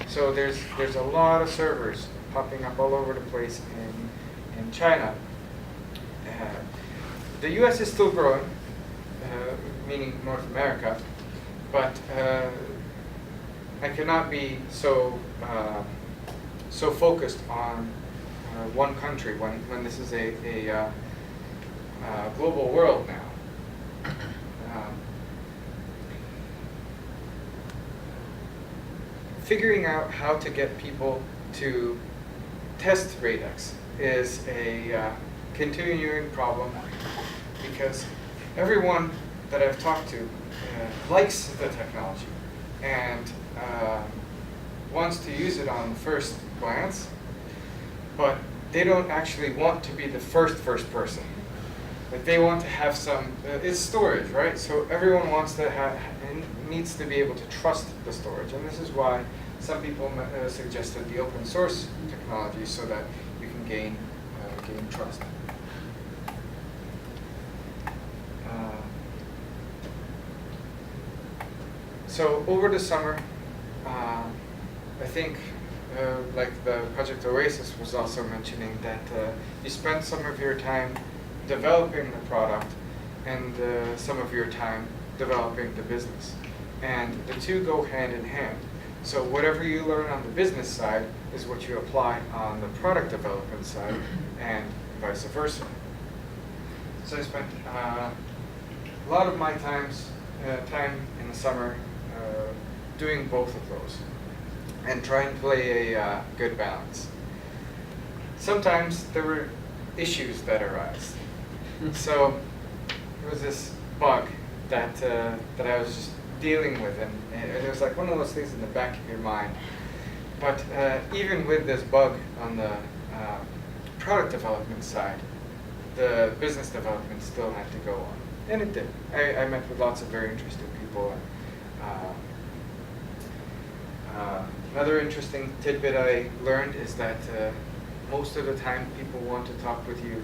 So there's a lot of servers popping up all over the place in China. The U.S. is still growing, meaning North America, but I cannot be so so focused on one country when this is a global world now. Figuring out how to get people to test RaidX is a continuing problem, because everyone that I've talked to likes the technology and wants to use it on first glance, but they don't actually want to be the first person. Like, they want to have some, it's storage, right? So everyone wants to have, and needs to be able to trust the storage. And this is why some people suggested the open source technology, so that you can gain trust. So over the summer, I think, like the Project Oasis was also mentioning, that you spend some of your time developing the product and some of your time developing the business. And the two go hand in hand. So whatever you learn on the business side is what you apply on the product development side, and vice versa. So I spent a lot of my time in the summer doing both of those and trying to play a good balance. Sometimes there were issues that arise. So there was this bug that I was just dealing with, and it was like one of those things in the back of your mind. But even with this bug on the product development side, the business development still had to go on, and it did. I met with lots of very interesting people. Another interesting tidbit I learned is that most of the time people want to talk with you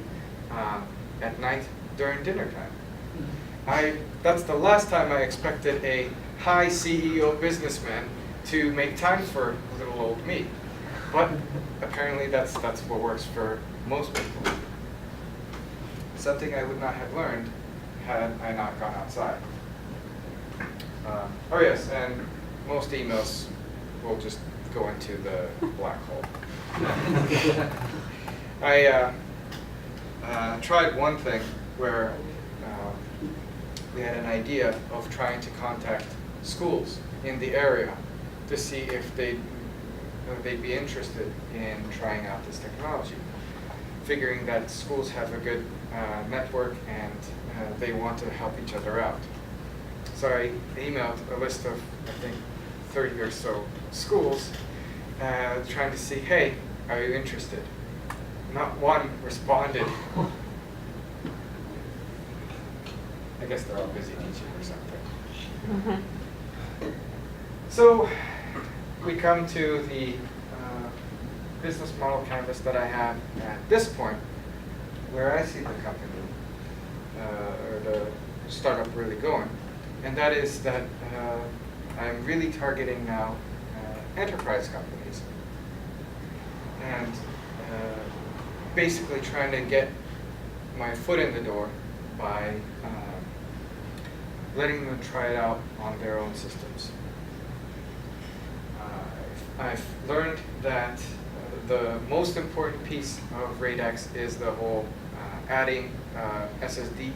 at night during dinner time. That's the last time I expected a high CEO businessman to make time for little old me. But apparently that's what works for most people. Something I would not have learned had I not gone outside. Oh yes, and most emails will just go into the black hole. I tried one thing where we had an idea of trying to contact schools in the area to see if they'd be interested in trying out this technology, figuring that schools have a good network and they want to help each other out. So I emailed a list of, I think, 30 or so schools trying to see, hey, are you interested? Not one responded. I guess they're all busy teaching or something. So we come to the business model canvas that I have at this point, where I see the company or the startup really going. And that is that I'm really targeting now enterprise companies, and basically trying to get my foot in the door by letting them try it out on their own systems. I've learned that the most important piece of RaidX is the whole adding SSD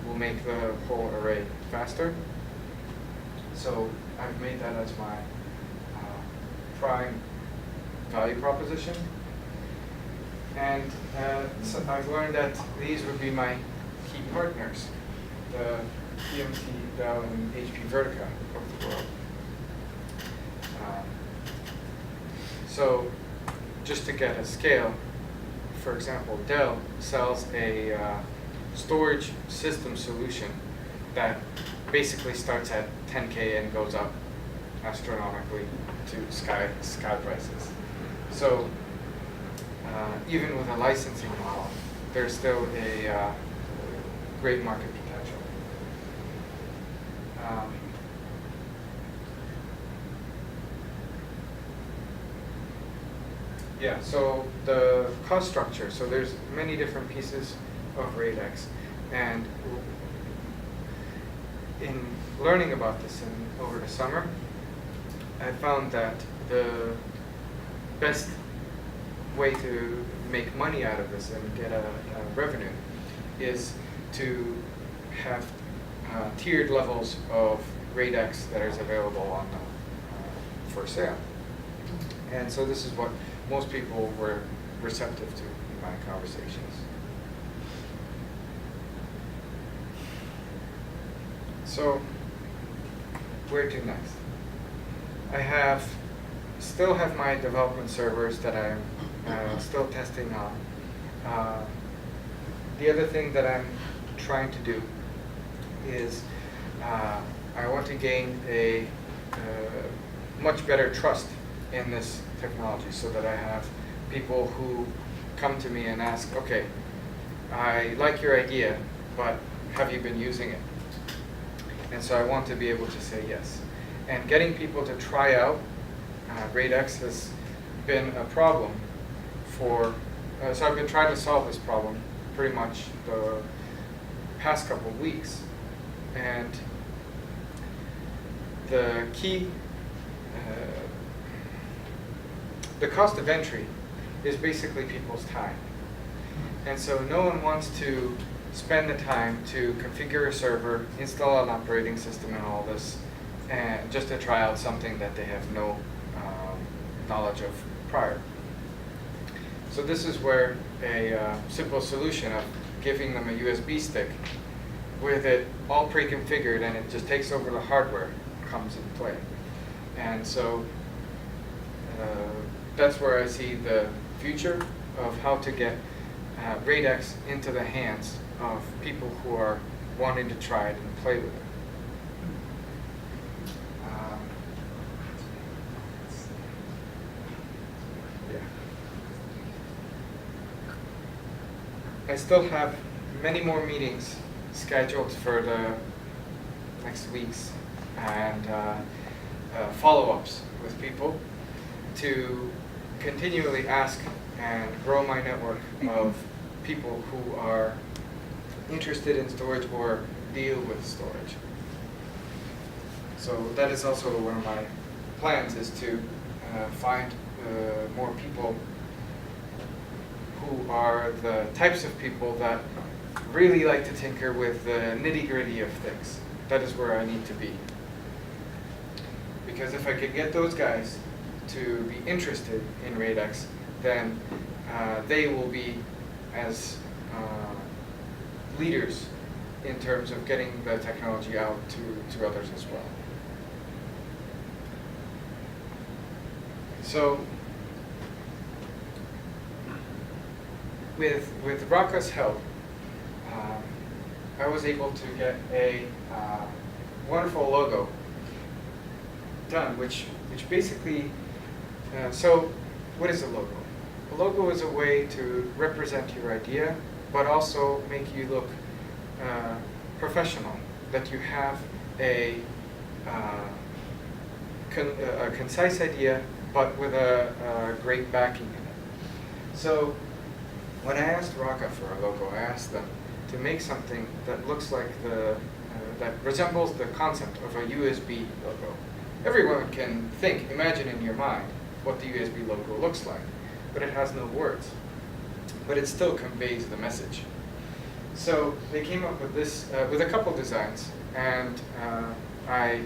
will make the whole array faster. So I've made that as my prime value proposition. And so I've learned that these would be my key partners, the TMT, Dell, and HP Vertica of the world. So just to get a scale, for example, Dell sells a storage system solution that basically starts at 10K and goes up astronomically to sky prices. So even with a licensing model, there's still a great market potential. Yeah, so the cost structure, so there's many different pieces of RaidX, and in learning about this over the summer, I found that the best way to make money out of this and get a revenue is to have tiered levels of RaidX that is available on for sale. And so this is what most people were receptive to in my conversations. So where to next? I still have my development servers that I'm still testing on. The other thing that I'm trying to do is I want to gain a much better trust in this technology, so that I have people who come to me and ask, okay, I like your idea, but have you been using it? And so I want to be able to say yes. And getting people to try out RaidX has been a problem so I've been trying to solve this problem pretty much the past couple of weeks. And the key, the cost of entry is basically people's time. And so no one wants to spend the time to configure a server, install an operating system and all this, and just to try out something that they have no knowledge of prior. So this is where a simple solution of giving them a USB stick with it all pre-configured and it just takes over the hardware comes into play. And so that's where I see the future of how to get RaidX into the hands of people who are wanting to try it and play with it. I still have many more meetings scheduled for the next weeks and follow-ups with people to continually ask and grow my network of people who are interested in storage or deal with storage. So that is also one of my plans, is to find more people who are the types of people that really like to tinker with the nitty-gritty of things. That is where I need to be. Because if I could get those guys to be interested in RaidX, then they will be as leaders in terms of getting the technology out to others as well. So with Raka's help, I was able to get a wonderful logo done, which basically, so what is a logo? A logo is a way to represent your idea, but also make you look professional, that you have a concise idea, but with a great backing in it. So when I asked Raka for a logo, I asked them to make something that looks like that resembles the concept of a USB logo. Everyone can imagine in your mind what the USB logo looks like, but it has no words. But it still conveys the message. So they came up with this, with a couple designs, and I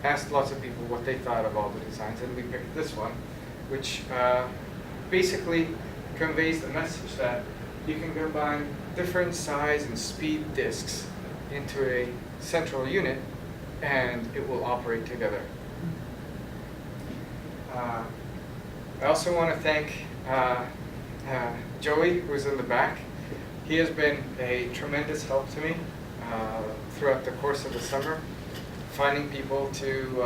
asked lots of people what they thought of all the designs, and we picked this one, which basically conveys the message that you can combine different size and speed disks into a central unit, and it will operate together. I also want to thank Joey, who's in the back. He has been a tremendous help to me throughout the course of the summer, finding people to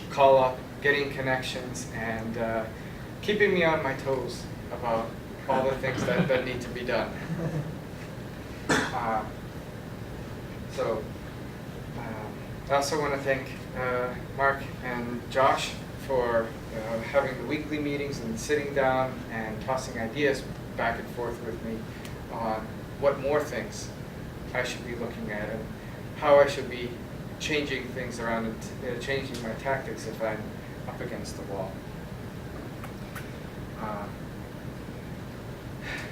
call up, getting connections, and keeping me on my toes about all the things that need to be done. I also want to thank Mark and Josh for having the weekly meetings and sitting down and tossing ideas back and forth with me on what more things I should be looking at and how I should be changing things around and changing my tactics if I'm up against the wall.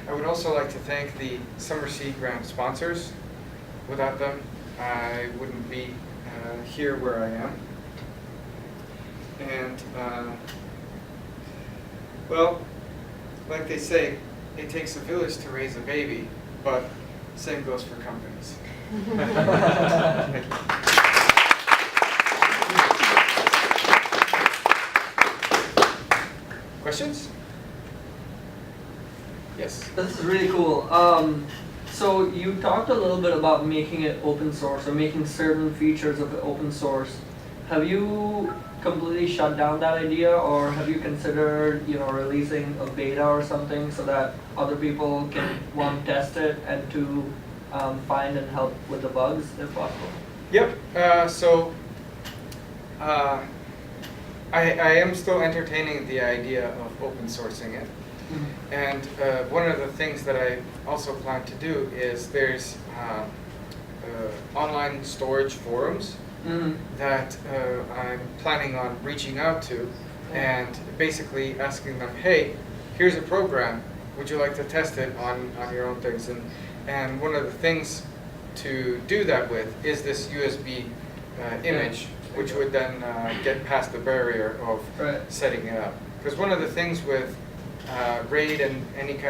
I would also like to thank the Summer Seed Grant sponsors. Without them, I wouldn't be here where I am. And, well, like they say, it takes a village to raise a baby, but same goes for companies. Thank you. Questions? Yes. This is really cool. So you talked a little bit about making it open source or making certain features of it open source. Have you completely shut down that idea, or have you considered, releasing a beta or something so that other people can test it and to find and help with the bugs if possible? Yep. I am still entertaining the idea of open sourcing it. Mm-hmm. And one of the things that I also plan to do is there's online storage forums mm-hmm. that I'm planning on reaching out to and basically asking them, hey, here's a program, would you like to test it on your own things? And one of the things to do that with is this USB image, which would then get past the barrier of setting it up. Because one of the things with RAID and any kind